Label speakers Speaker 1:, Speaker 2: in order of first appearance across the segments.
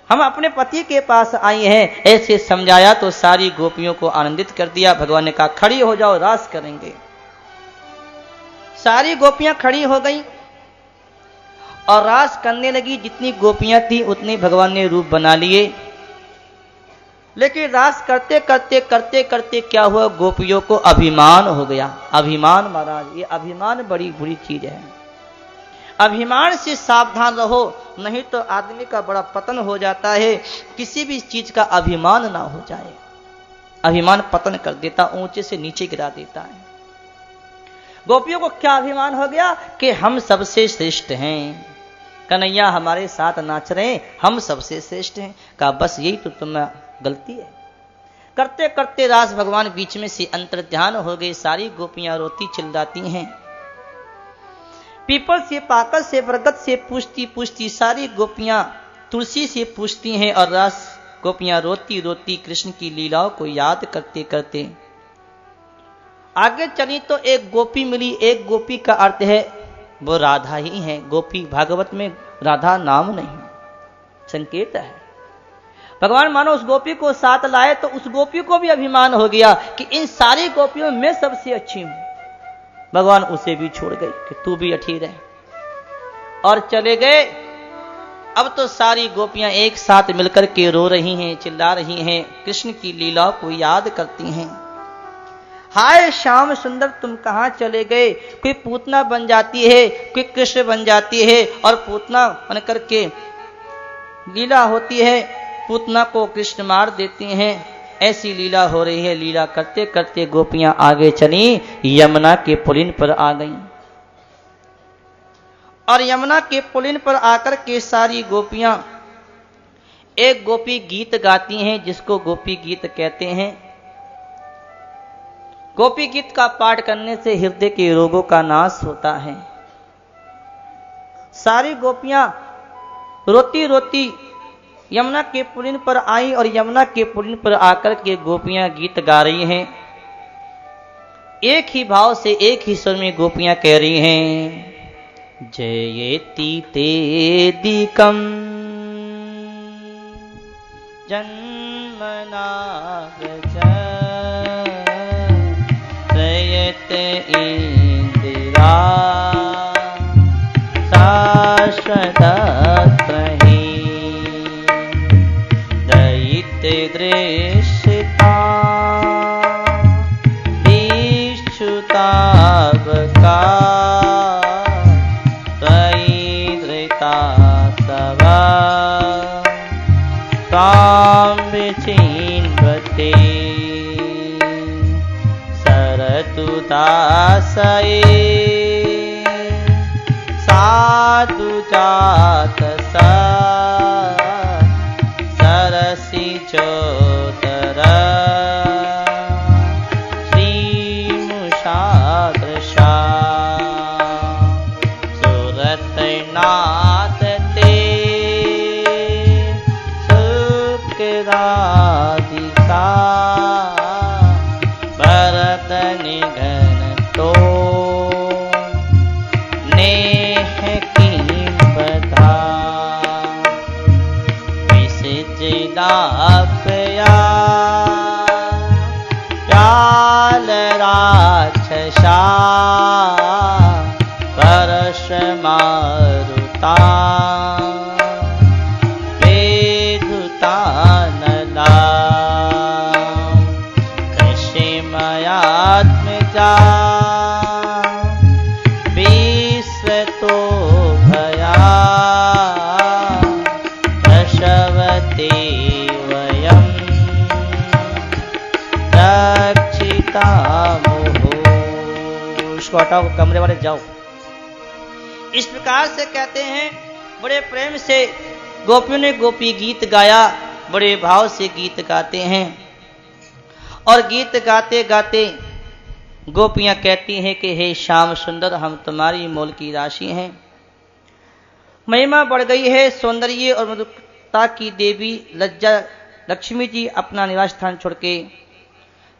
Speaker 1: हम अपने पति के पास आई हैं। ऐसे समझाया तो सारी गोपियों को आनंदित कर दिया। भगवान ने कहा खड़ी हो जाओ, रास करेंगे। सारी गोपियां खड़ी हो गई और रास करने लगी। जितनी गोपियां थी उतनी भगवान ने रूप बना लिए। लेकिन रास करते करते करते करते क्या हुआ, गोपियों को अभिमान हो गया। अभिमान महाराज, ये अभिमान बड़ी बुरी चीज है। अभिमान से सावधान रहो, नहीं तो आदमी का बड़ा पतन हो जाता है। किसी भी चीज का अभिमान ना हो जाए। अभिमान पतन कर देता, ऊंचे से नीचे गिरा देता है। गोपियों को क्या अभिमान हो गया कि हम सबसे श्रेष्ठ हैं, कन्हैया हमारे साथ नाच रहे हैं, हम सबसे श्रेष्ठ हैं। कहा बस यही तो तुम्हें गलती है। करते करते रास भगवान बीच में से अंतर्ध्यान हो गए। सारी गोपियां रोती चिल्लाती हैं। पीपल से, पाकल से, बरगद से पूछती पूछती सारी गोपियां तुलसी से पूछती हैं और रास गोपियां रोती रोती कृष्ण की लीलाओं को याद करते करते आगे चली तो एक गोपी मिली। एक गोपी का अर्थ है वो राधा ही है। गोपी भागवत में राधा नाम नहीं, संकेत है। भगवान मानो उस गोपी को साथ लाए तो उस गोपी को भी अभिमान हो गया कि इन सारी गोपियों में सबसे अच्छी हूं। भगवान उसे भी छोड़ गई कि तू भी अठी रहे, और चले गए। अब तो सारी गोपियां एक साथ मिलकर के रो रही हैं, चिल्ला रही हैं, कृष्ण की लीला को याद करती हैं। हाय श्याम सुंदर तुम कहां चले गए। कोई पूतना बन जाती है, कोई कृष्ण बन जाती है और पूतना बन करके लीला होती है, पूतना को कृष्ण मार देते हैं। ऐसी लीला हो रही है। लीला करते करते गोपियां आगे चली, यमुना के पुलिन पर आ गईं। और यमुना के पुलिन पर आकर के सारी गोपियां, एक गोपी गीत गाती हैं जिसको गोपी गीत कहते हैं। गोपी गीत का पाठ करने से हृदय के रोगों का नाश होता है। सारी गोपियां रोती रोती यमुना के पुलिन पर आई और यमुना के पुलिन पर आकर के गोपियां गीत गा रही हैं। एक ही भाव से, एक ही स्वर में गोपियां कह रही हैं, जयति तेदिकम जन्मना जयत इंदिरा शाश्वत दृश्यता विश्रुतावका त्वयिधृता सवा तां विचिन्वते सरतु दासये साधु जात सा सरसी चोदर श्रीमुषादृशा सुरतनाथ ते सुखराधिका भरत निघन तो नेह की बधा जिदापया प्याल राक्षसा परश मारुता वेदुता नला कृषिमयात्मजा विश्व तो भया दशवते वयं रक्षिता मोहो। उसको हटाओ, कमरे वाले जाओ। इस प्रकार से कहते हैं, बड़े प्रेम से गोपियों ने गोपी गीत गाया, बड़े भाव से गीत गाते हैं। और गीत गाते गाते गोपियां कहती हैं कि हे श्याम सुंदर, हम तुम्हारी मोल की राशि हैं। महिमा बढ़ गई है। सौंदर्य और मधुरता की देवी लज्जा लक्ष्मी जी अपना निवास स्थान छोड़ के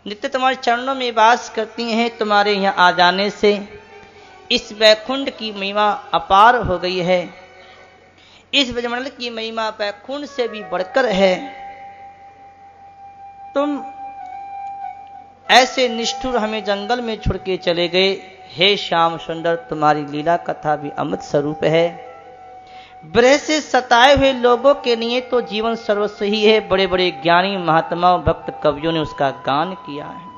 Speaker 1: नित्य तुम्हारे चरणों में वास करती हैं। तुम्हारे यहाँ आ जाने से इस वैकुंठ की महिमा अपार हो गई है। इस ब्रजमंडल की महिमा बैकुंठ से भी बढ़कर है। तुम ऐसे निष्ठुर हमें जंगल में छोड़ के चले गए। हे श्याम सुंदर, तुम्हारी लीला कथा भी अमृत स्वरूप है। ब्रह से सताए हुए लोगों के लिए तो जीवन सर्वस्व ही है। बड़े बड़े ज्ञानी महात्माओं भक्त कवियों ने उसका गान किया है।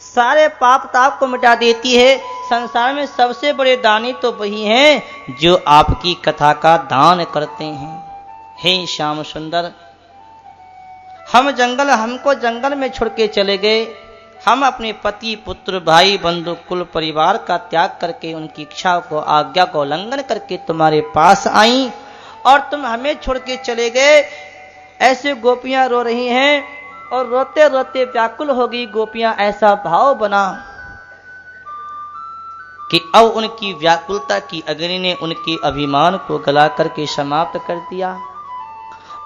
Speaker 1: सारे पाप ताप को मिटा देती है। संसार में सबसे बड़े दानी तो वही हैं जो आपकी कथा का दान करते हैं। हे श्याम सुंदर, हमको जंगल में छोड़ के चले गए। हम अपने पति पुत्र भाई बंधु कुल परिवार का त्याग करके उनकी इच्छा को आज्ञा को उल्लंघन करके तुम्हारे पास आई और तुम हमें छोड़ के चले गए। ऐसे गोपियां रो रही हैं और रोते रोते व्याकुल हो गई गोपियां। ऐसा भाव बना कि अब उनकी व्याकुलता की अग्नि ने उनके अभिमान को गला करके समाप्त कर दिया।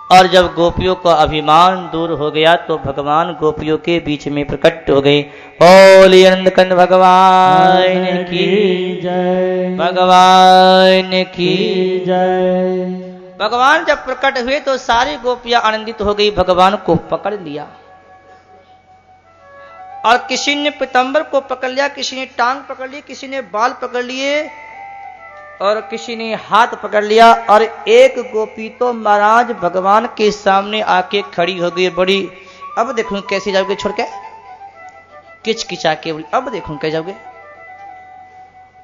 Speaker 1: और जब गोपियों का अभिमान दूर हो गया तो भगवान गोपियों के बीच में प्रकट हो गए। बोलिए आनंद कंद भगवान की जय, भगवान की जय। भगवान जब प्रकट हुए तो सारी गोपियां आनंदित हो गई, भगवान को पकड़ लिया। और किसी ने पीतांबर को पकड़ लिया, किसी ने टांग पकड़ ली, किसी ने बाल पकड़ लिए और किसी ने हाथ पकड़ लिया। और एक गोपी तो महाराज भगवान के सामने आके खड़ी हो गई। बड़ी, अब देखूं कैसे जाओगे छोड़ के, किचकिचा के बोली, अब देखूं कैसे जाओगे।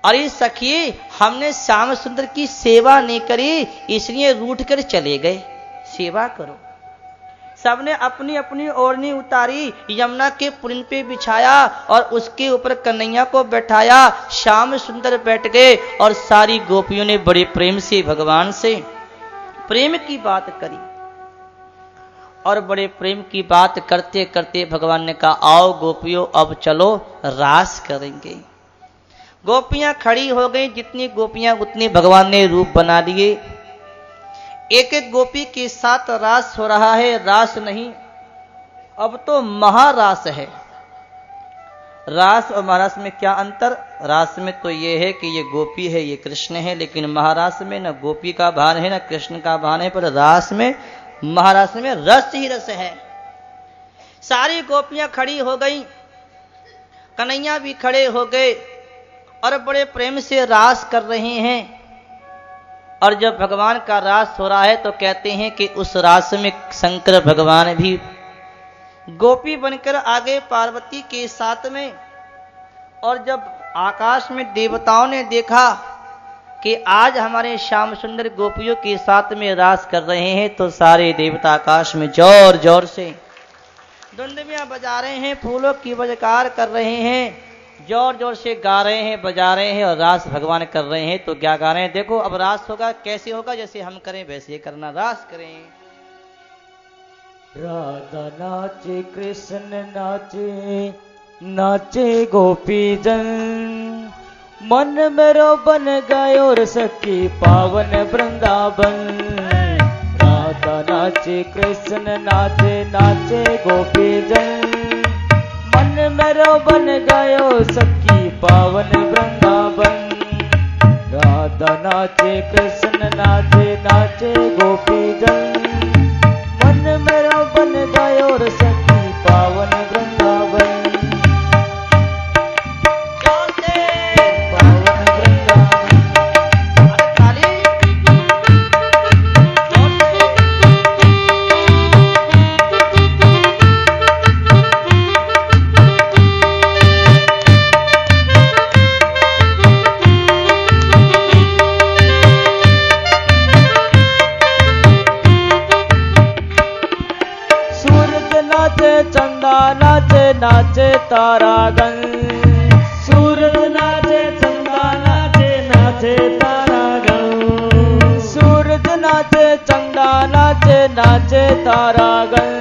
Speaker 1: अरे सखी, हमने श्याम सुंदर की सेवा नहीं करी इसलिए रूठ कर चले गए। सेवा करो। सबने अपनी अपनी ओढ़नी उतारी, यमुना के पुलिन पे बिछाया और उसके ऊपर कन्हैया को बैठाया। श्याम सुंदर बैठ गए और सारी गोपियों ने बड़े प्रेम से भगवान से प्रेम की बात करी। और बड़े प्रेम की बात करते करते भगवान ने कहा, आओ गोपियों, अब चलो रास करेंगे। गोपियां खड़ी हो गई। जितनी गोपियां उतनी भगवान ने रूप बना लिए। एक एक गोपी के साथ रास हो रहा है। रास नहीं, अब तो महारास है। रास और महारास में क्या अंतर? रास में तो ये है कि ये गोपी है, ये कृष्ण है, लेकिन महारास में न गोपी का भान है न कृष्ण का भान है, पर रास में, महारास में रस ही रस है। सारी गोपियां खड़ी हो गई, कन्हैया भी खड़े हो गए और बड़े प्रेम से रास कर रहे हैं। और जब भगवान का रास हो रहा है तो कहते हैं कि उस रास में शंकर भगवान भी गोपी बनकर आगे पार्वती के साथ में। और जब आकाश में देवताओं ने देखा कि आज हमारे श्याम सुंदर गोपियों के साथ में रास कर रहे हैं तो सारे देवता आकाश में जोर जोर से धुंधुमियां बजा रहे हैं, फूलों की बजकार कर रहे हैं, जोर जोर से गा रहे हैं, बजा रहे हैं और रास भगवान कर रहे हैं। तो क्या गा रहे हैं? देखो अब रास होगा, कैसे होगा? जैसे हम करें वैसे करना, रास करें।
Speaker 2: राधा नाचे कृष्ण नाचे, नाचे गोपी जन, मन मेरो बन गयो सखी पावन वृंदावन। राधा नाचे कृष्ण नाचे, नाचे गोपी जन, मन मेरो बन गयो सखी पावन वृंदावन। राधा नाचे कृष्ण नाचे, नाचे गोपी जन, मन मेरो बन गयो सखी पावन वृंदावन। पावन वृंदावन। नाचे तारागण, सूरज नाचे चंदा नाचे, नाचे तारागण। सूरज नाचे चंदा नाचे, नाचे तारागण।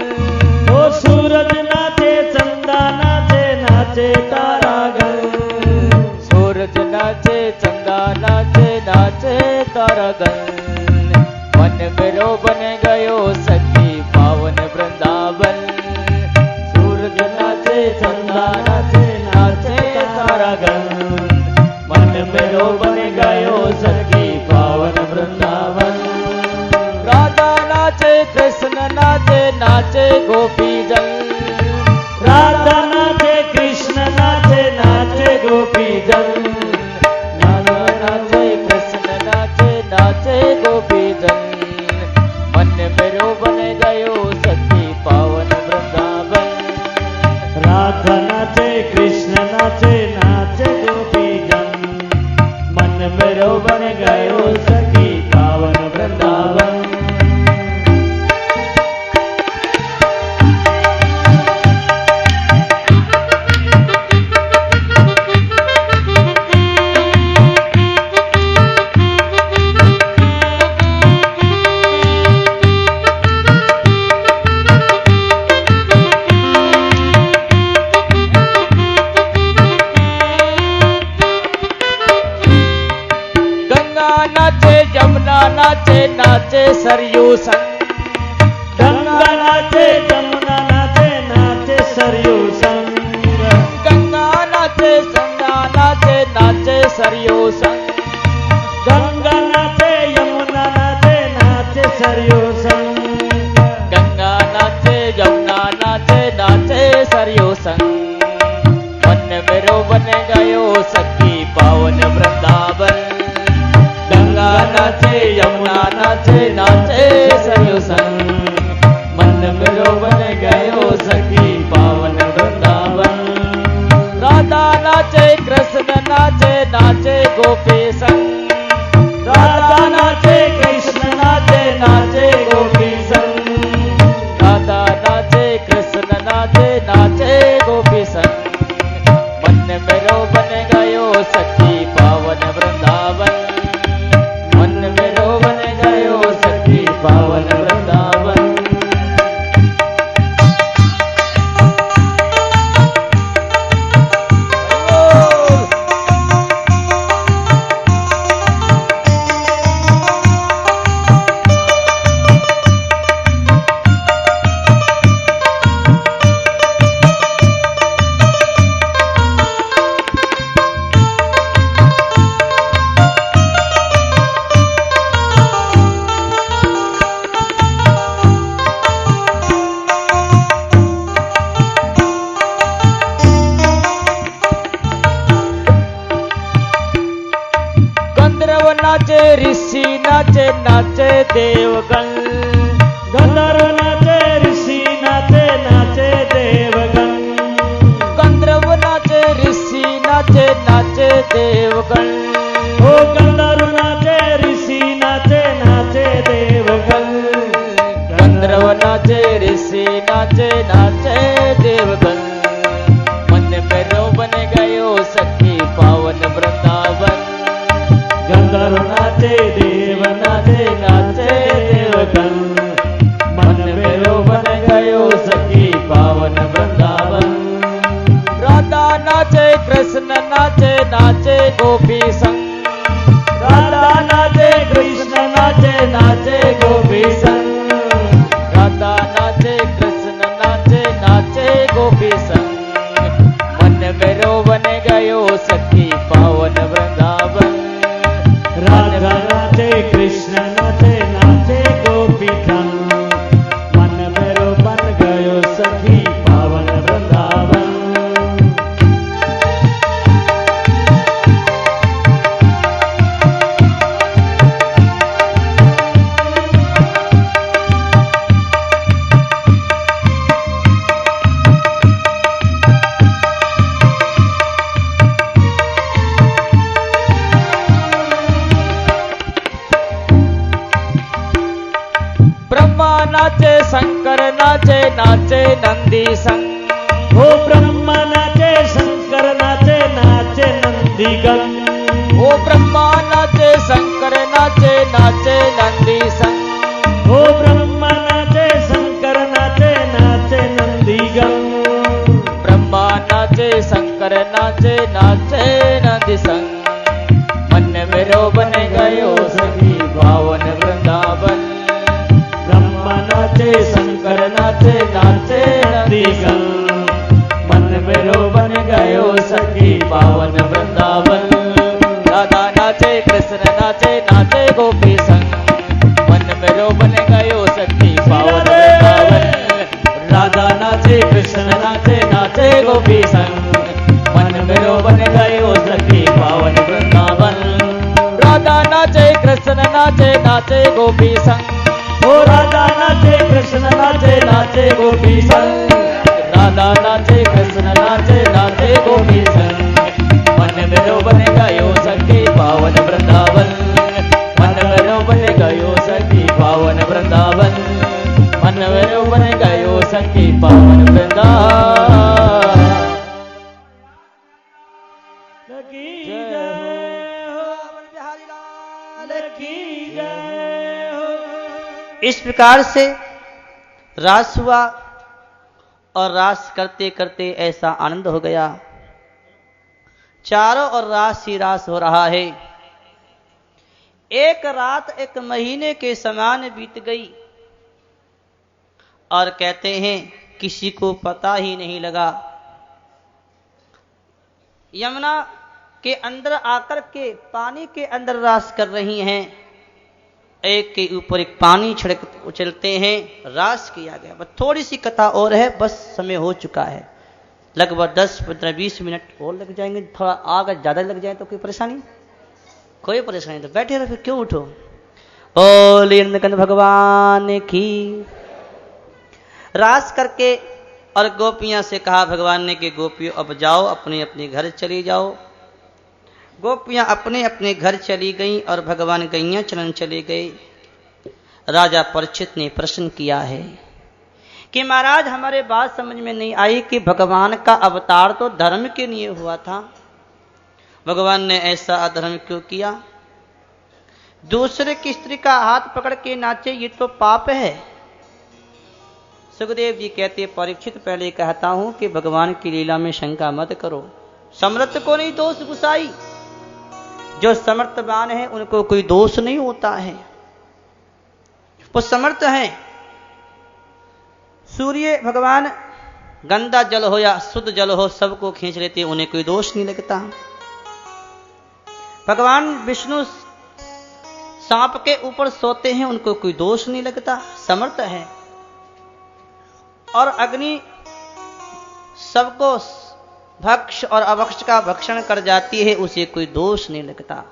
Speaker 2: ओ सूरज नाचे चंदा नाचे, नाचे तारागण। सूरज नाचे चंदा नाचे, नाचे तारागण। मन मेरो बन गयो सखी पावन वृंदावन। चंदा नाचे, नाचे तारागण, मन मेरो बन गयो सखी पावन वृंदावन। नाचे कृष्ण नाचे नाचे गोपी जन
Speaker 3: राधा नाचे कृष्ण नाचे नाचे गोपी जन
Speaker 2: राधा नाचे कृष्ण नाचे नाचे गोपी जन मन मेरो बन गयो सखी पावन वृंदावन
Speaker 3: राधा नाचे कृष्ण नाचे नाचे गोपी जन मन मेरो बन गयो सखी पावन वृंदावन
Speaker 2: नाचे नाचे सरयू संग
Speaker 3: गंगा नाचे जमुना नाचे नाचे सरयू संग
Speaker 2: गंगा नाचे नाचे सरयू संग
Speaker 3: गंगा नाचे यमुना नाचे नाचे सरयू संग
Speaker 2: गंगा नाचे यमुना नाचे नाचे सरयू संग मन मेरो बन गयो सखी पावन वृंदावन गंगा नाचे यमुना नाचे नाचे सरयू संग मन मेरो बन गयो सखी पावन वृंदावन राधा नाचे कृष्ण नाचे नाचे गोपी संग
Speaker 3: राधा नाचे कृष्ण नाचे नाचे गोपी संग
Speaker 2: राधा नाचे कृष्ण नाचे नाचे गोपी संग मन मेरो बन गयो सखी पावन वृंदावन मन मेरो बन गयो सखी पावन वृंदावन नाचे ऋषि नाचे नाचे देवगण
Speaker 3: गंधर्व नाचे ऋषि नाचे नाचे देवगण
Speaker 2: गंधर्व नाचे ऋषि नाचे नाचे देवगण
Speaker 3: ओ गंधर्व नाचे ऋषि नाचे नाचे देवगण
Speaker 2: गंधर्व नाचे ऋषि नाचे नाचे देवगण मन मेरो बन गयो सखी पावन वृंदावन
Speaker 3: गंधर्व नाचे देव नाचे नाचे देवगण मन मेरो बन गयो सखी पावन वृंदावन
Speaker 2: राधा नाचे कृष्ण नाचे नाचे गोपी संग
Speaker 3: राधा नाचे कृष्ण नाचे नाचे गोपी संग
Speaker 2: राधा नाचे कृष्ण नाचे नाचे गोपी संग मन मेरो बन गयो सखी पावन वृंदावन
Speaker 3: राधा नाचे कृष्ण नाचे नाचे गोपी संग मन मेरो बन गयो सखी पावन वृंदावन
Speaker 2: नाचे शंकर नाचे नाचे नंदी संग
Speaker 3: ओ ब्रह्मा नाचे शंकर नाचे नाचे नंदीगण
Speaker 2: ओ ब्रह्मा नाचे शंकर नाचे नाचे नंदी संग
Speaker 3: ओ ब्रह्मा नाचे शंकर नाचे नाचे नंदीगण
Speaker 2: ब्रह्मा नाचे शंकर नाचे नाचे नंदी संग मन मेरो बन गयो सखी पावन वृंदावन
Speaker 3: ब्रह्मा नाचे शंकर नाचे नाचे नंदीगण मन मेरो बन गयो सखी पावन वृंदावन
Speaker 2: राधा नाचे कृष्ण नाचे नाचे गोपी संग मन नाचे गोपी संग।
Speaker 3: ओ राधा नाचे कृष्ण नाचे नाचे गोपी संग।
Speaker 2: राधा नाचे कृष्ण नाचे नाचे गोपी संग। मन मेरो बन गयो सखी पावन वृंदावन। मन मेरो बन गयो सखी पावन वृंदावन। मन मेरो बन गयो सखी पावन वृंदावन।
Speaker 3: की जय हो बिहारी लाल की जय हो।
Speaker 1: इस प्रकार से रास हुआ और रास करते करते ऐसा आनंद हो गया, चारों ओर रास ही रास हो रहा है। एक रात एक महीने के समान बीत गई और कहते हैं किसी को पता ही नहीं लगा। यमुना के अंदर आकर के पानी के अंदर रास कर रही हैं, एक के ऊपर एक पानी छिड़क उछलते हैं, रास किया गया। बस थोड़ी सी कथा और है, बस समय हो चुका है, लगभग 10-15-20 मिनट और लग जाएंगे। थोड़ा आगे ज्यादा लग जाए तो कोई परेशानी? कोई परेशानी तो बैठे रहो, फिर क्यों उठो। बोले नीलकंठ भगवान की। रास करके और गोपियां से कहा भगवान ने कि गोपियों अब जाओ, अपने अपने घर चली जाओ। गोपियां अपने अपने घर चली गईं और भगवान गैया चलन चले गए। राजा परीक्षित ने प्रश्न किया है कि महाराज हमारे बात समझ में नहीं आई कि भगवान का अवतार तो धर्म के लिए हुआ था, भगवान ने ऐसा अधर्म क्यों किया? दूसरे की स्त्री का हाथ पकड़ के नाचे, ये तो पाप है। सुखदेव जी कहते परीक्षित पहले कहता हूं कि भगवान की लीला में शंका मत करो, समर्थ को नहीं दोष गुसाई। जो समर्थवान है उनको कोई दोष नहीं होता है, वो समर्थ है। सूर्य भगवान गंदा जल हो या शुद्ध जल हो सबको खींच लेते, उन्हें कोई दोष नहीं लगता। भगवान विष्णु सांप के ऊपर सोते हैं, उनको कोई दोष नहीं लगता, समर्थ है। और अग्नि सबको भक्ष और अभक्ष का भक्षण कर जाती है, उसे कोई दोष नहीं लगता।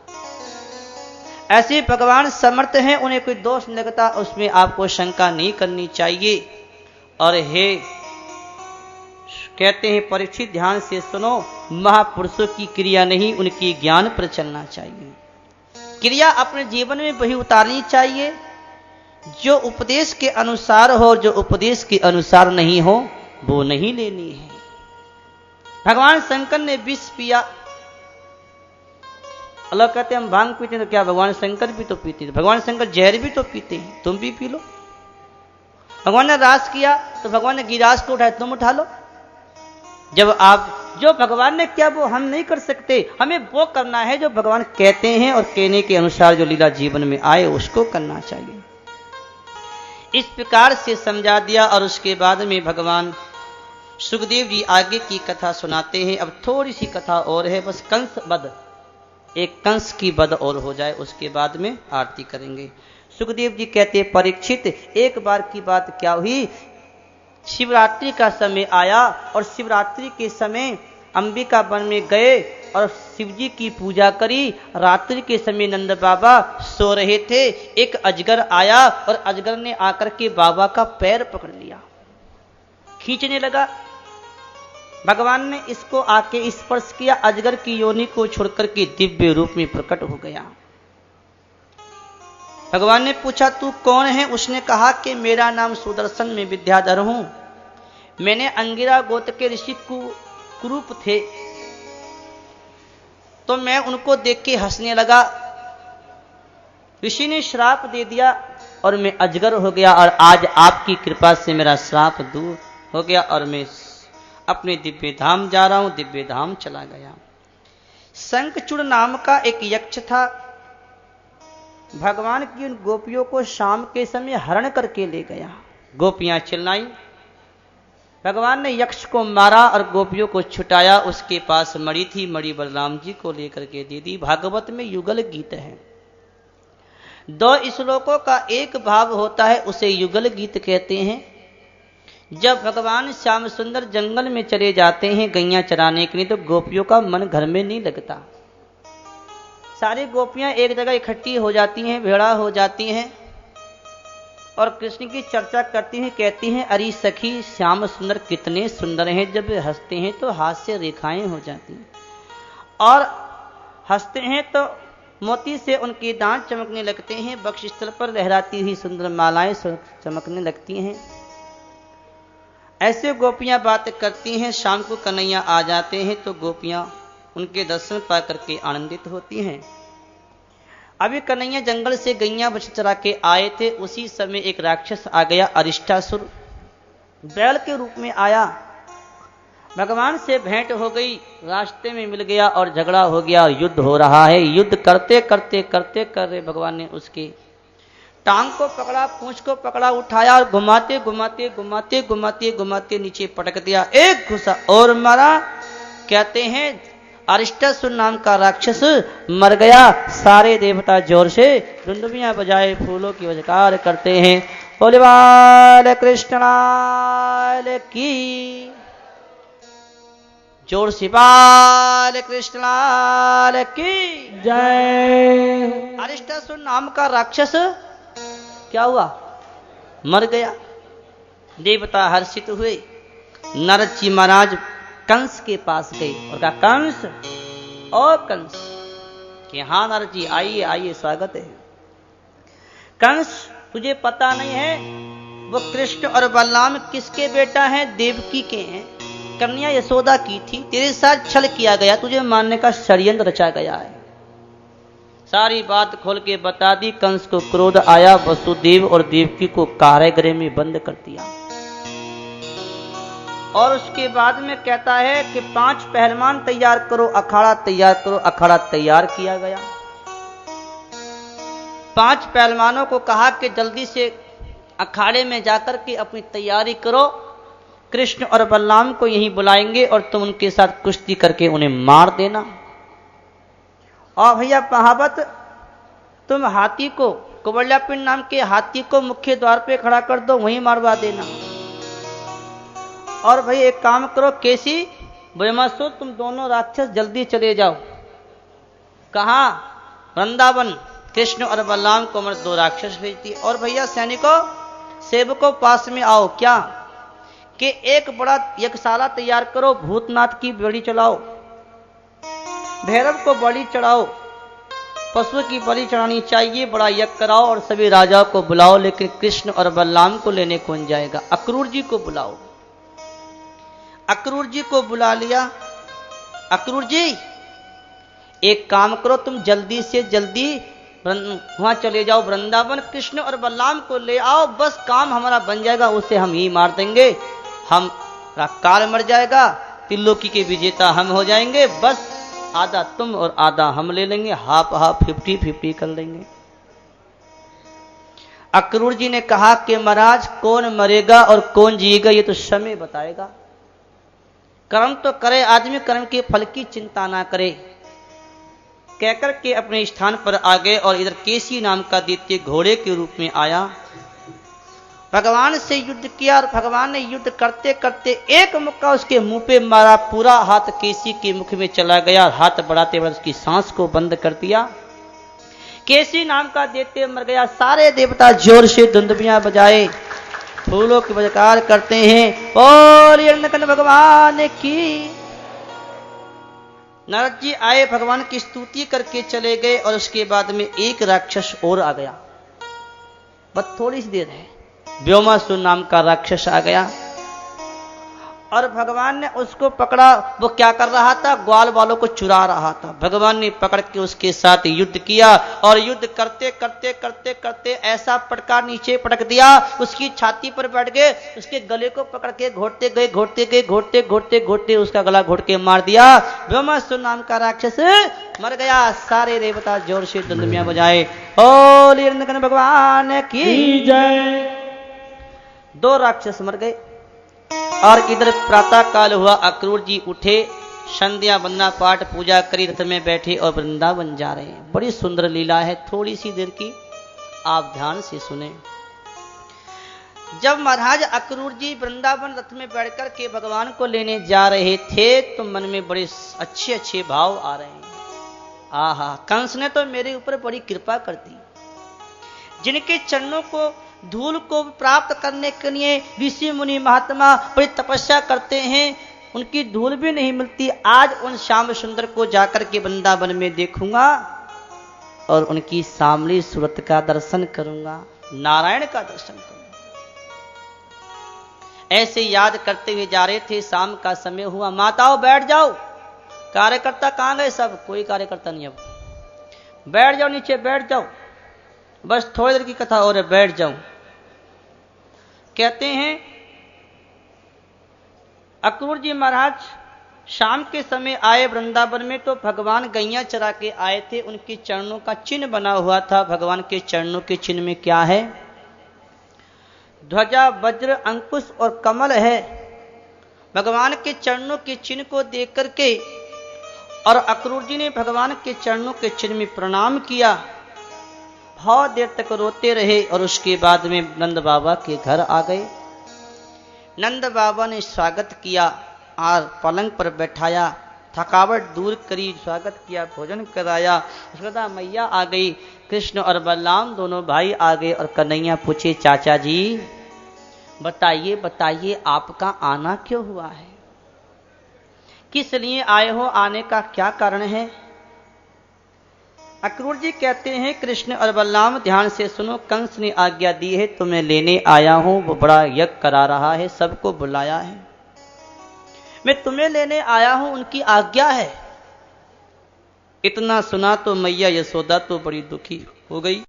Speaker 1: ऐसे भगवान समर्थ हैं, उन्हें कोई दोष नहीं लगता, उसमें आपको शंका नहीं करनी चाहिए। और हे कहते हैं परीक्षित ध्यान से सुनो, महापुरुषों की क्रिया नहीं उनकी ज्ञान पर चलना चाहिए। क्रिया अपने जीवन में वही उतारनी चाहिए जो उपदेश के अनुसार हो, जो उपदेश के अनुसार नहीं हो वो नहीं लेनी है। भगवान शंकर ने विष पिया, अल्लाह कहते हम भांग पीते हैं तो क्या भगवान शंकर भी तो पीते हैं? भगवान शंकर जहर भी तो पीते हैं, तुम भी पी लो। भगवान ने रास किया तो भगवान ने गिरास को उठाया, तुम उठा लो। जब आप जो भगवान ने किया वो हम नहीं कर सकते, हमें वो करना है जो भगवान कहते हैं और कहने के अनुसार जो लीला जीवन में आए उसको करना चाहिए। इस प्रकार से समझा दिया और उसके बाद में भगवान सुखदेव जी आगे की कथा सुनाते हैं। अब थोड़ी सी कथा और है, बस कंस वध, एक कंस की वध और हो जाए, उसके बाद में आरती करेंगे। सुखदेव जी कहते परीक्षित एक बार की बात क्या हुई, शिवरात्रि का समय आया और शिवरात्रि के समय अंबिका वन में गए और शिवजी की पूजा करी। रात्रि के समय नंद बाबा सो रहे थे, एक अजगर आया और अजगर ने आकर के बाबा का पैर पकड़ लिया, खींचने लगा। भगवान ने इसको आके स्पर्श किया, अजगर की योनि को छोड़कर के दिव्य रूप में प्रकट हो गया। भगवान ने पूछा तू कौन है? उसने कहा कि मेरा नाम सुदर्शन, में विद्याधर हूं। मैंने अंगिरा गोत्र के ऋषि कुरूप थे तो मैं उनको देख के हंसने लगा। ऋषि ने श्राप दे दिया और मैं अजगर हो गया, और आज आपकी कृपा से मेरा श्राप दूर हो गया और मैं अपने दिव्य धाम जा रहा हूं। दिव्य धाम चला गया। शंखचूड़ नाम का एक यक्ष था, भगवान की उन गोपियों को शाम के समय हरण करके ले गया। गोपियां चिल्लाई, भगवान ने यक्ष को मारा और गोपियों को छुटाया। उसके पास मणि थी, मणि बलराम जी को लेकर के दे दी। भागवत में युगल गीत है, 2 श्लोकों का एक भाव होता है, उसे युगल गीत कहते हैं। जब भगवान श्याम सुंदर जंगल में चले जाते हैं गैया चराने के लिए, तो गोपियों का मन घर में नहीं लगता। सारी गोपियां एक जगह इकट्ठी हो जाती हैं, भेड़ा हो जाती हैं और कृष्ण की चर्चा करती हैं। कहती हैं, अरे सखी श्याम सुंदर कितने सुंदर हैं, जब हंसते हैं तो हास्य रेखाएं हो जाती हैं और हंसते हैं तो मोती से उनके दांत चमकने लगते हैं, वक्षस्थल पर लहराती हुई सुंदर मालाएं चमकने लगती हैं। ऐसे गोपियां बात करती हैं। शाम को कन्हैया आ जाते हैं तो गोपियां उनके दर्शन पा करके आनंदित होती हैं। अभी कन्हैया जंगल से गैया बछड़ा चरा के आए थे, उसी समय एक राक्षस आ गया, अरिष्टासुर बैल के रूप में आया। भगवान से भेंट हो गई, रास्ते में मिल गया और झगड़ा हो गया, युद्ध हो रहा है। युद्ध करते करते करते कर रहे भगवान ने उसके टांग को पकड़ा, पूंछ को पकड़ा, उठाया और घुमाते घुमाते घुमाते घुमाते घुमाते नीचे पटक दिया। एक घुसा और मारा। कहते हैं अरिष्टासुर नाम का राक्षस मर गया। सारे देवता जोर से डुंडुबियां बजाए फूलों की वजकार करते हैं। बोले बाल कृष्ण लाल की, जोर से बाल कृष्ण लाल की
Speaker 3: जय।
Speaker 1: अरिष्टासुर नाम का राक्षस क्या हुआ? मर गया। देवता हर्षित हुए। नारद जी महाराज कंस के पास गए और कहा, कंस ओ कंस, कि हाँ नारद जी आइए आइए स्वागत है। कंस तुझे पता नहीं है वो कृष्ण और बलराम किसके बेटा हैं? देवकी के हैं। कन्या यशोदा की थी, तेरे साथ छल किया गया, तुझे मारने का षड्यंत्र रचा गया है। सारी बात खोल के बता दी। कंस को क्रोध आया, वसुदेव और देवकी को कारागृह में बंद कर दिया और उसके बाद में कहता है कि 5 पहलवान तैयार करो, अखाड़ा तैयार करो। अखाड़ा तैयार किया गया। 5 पहलवानों को कहा कि जल्दी से अखाड़े में जाकर के अपनी तैयारी करो, कृष्ण और बलराम को यहीं बुलाएंगे और तुम उनके साथ कुश्ती करके उन्हें मार देना। और भैया महावत, तुम हाथी को, कुबल्यापिंड नाम के हाथी को मुख्य द्वार पे खड़ा कर दो, वहीं मारवा देना। और भाई एक काम करो, केसी ब्रह्मासुर, तुम दोनों राक्षस जल्दी चले जाओ। कहां? वृंदावन। कृष्ण और बलराम को मर 2 राक्षस भेज दिए। और भैया सैनिकों, सेवकों पास में आओ। क्या कि एक बड़ा यज्ञशाला तैयार करो, भूतनाथ की बलि चढ़ाओ, भैरव को बलि चढ़ाओ, पशु की बलि चढ़ानी चाहिए, बड़ा यज्ञ कराओ और सभी राजाओं को बुलाओ। लेकिन कृष्ण और बलराम को लेने कौन जाएगा? अक्रूर जी को बुलाओ। अक्रूर जी को बुला लिया। अक्रूर जी एक काम करो, तुम जल्दी से जल्दी वहां चले जाओ वृंदावन, कृष्ण और बलराम को ले आओ, बस काम हमारा बन जाएगा, उसे हम ही मार देंगे, हम काल मर जाएगा, त्रिलोकी के विजेता हम हो जाएंगे, बस आधा तुम और आधा हम ले लेंगे, हाफ हाफ 50-50 कर लेंगे। अक्रूर जी ने कहा कि महाराज कौन मरेगा और कौन जिएगा ये तो समय बताएगा। कर्म तो करे आदमी, कर्म के फल की चिंता ना करे। कहकर के अपने स्थान पर आ गए और इधर केसी नाम का दैत्य घोड़े के रूप में आया, भगवान से युद्ध किया और भगवान ने युद्ध करते करते एक मुक्का उसके मुंह पे मारा, पूरा हाथ केसी के मुख में चला गया, हाथ बढ़ाते बढ़ाते उसकी सांस को बंद कर दिया। केसी नाम का दैत्य मर गया। सारे देवता जोर से दुंदुबियां बजाए, फूलों की बजकार करते हैं, बोलिए नंदन भगवान की। नारद जी आए, भगवान की स्तुति करके चले गए और उसके बाद में एक राक्षस और आ गया। बस थोड़ी सी देर है, व्योमासुर नाम का राक्षस आ गया और भगवान ने उसको पकड़ा। वो क्या कर रहा था? ग्वाल वालों को चुरा रहा था। भगवान ने पकड़ के उसके साथ युद्ध किया और युद्ध करते करते करते करते ऐसा पटका नीचे पटक दिया, उसकी छाती पर बैठ गए, उसके गले को पकड़ के घोटते गए घोटते गए घोटते घोटते घोटते उसका गला घोट के मार दिया। व्योमासुर नाम का राक्षस मर गया। सारे देवता जोर से दुंदुबियां बजाए, बोलिए नंदन भगवान की
Speaker 3: जय।
Speaker 1: 2 राक्षस मर गए और इधर प्रातः काल हुआ। अक्रूर जी उठे, संध्या वंदना पाठ पूजा करी, रथ में बैठे और वृंदावन जा रहे हैं। बड़ी सुंदर लीला है, थोड़ी सी देर की आप ध्यान से सुने। जब महाराज अक्रूर जी वृंदावन रथ में बैठकर के भगवान को लेने जा रहे थे तो मन में बड़े अच्छे अच्छे भाव आ रहे हैं। आहा, कंस ने तो मेरे ऊपर बड़ी कृपा कर दी। जिनके चरणों को धूल को प्राप्त करने के लिए ऋषि मुनि महात्मा बड़ी तपस्या करते हैं, उनकी धूल भी नहीं मिलती। आज उन श्याम सुंदर को जाकर के वृंदावन में देखूंगा और उनकी सामली सूरत का दर्शन करूंगा, नारायण का दर्शन करूंगा। ऐसे याद करते हुए जा रहे थे। शाम का समय हुआ। माताओं बैठ जाओ। कार्यकर्ता कहां गए सब? कोई कार्यकर्ता नहीं। अब बैठ जाओ, नीचे बैठ जाओ, बस थोड़ी देर की कथा और है, बैठ जाओ। कहते हैं अक्रूर जी महाराज शाम के समय आए वृंदावन में, तो भगवान गैया चरा के आए थे। उनके चरणों का चिन्ह बना हुआ था। भगवान के चरणों के चिन्ह में क्या है? ध्वजा, वज्र, अंकुश और कमल है। भगवान के चरणों के चिन्ह को देख करके और अक्रूर जी ने भगवान के चरणों के चिन्ह में प्रणाम किया। बहुत देर तक रोते रहे और उसके बाद में नंद बाबा के घर आ गए। नंद बाबा ने स्वागत किया और पलंग पर बैठाया, थकावट दूर करी, स्वागत किया, भोजन कराया। उसके बाद मैया आ गई, कृष्ण और बलराम दोनों भाई आ गए और कन्हैया पूछे, चाचा जी बताइए बताइए आपका आना क्यों हुआ है? किस लिए आए हो? आने का क्या कारण है? अक्रूर जी कहते हैं, कृष्ण और बलराम ध्यान से सुनो, कंस ने आज्ञा दी है, तुम्हें लेने आया हूं। वो बड़ा यज्ञ करा रहा है, सबको बुलाया है, मैं तुम्हें लेने आया हूं, उनकी आज्ञा है। इतना सुना तो मैया यशोदा तो बड़ी दुखी हो गई।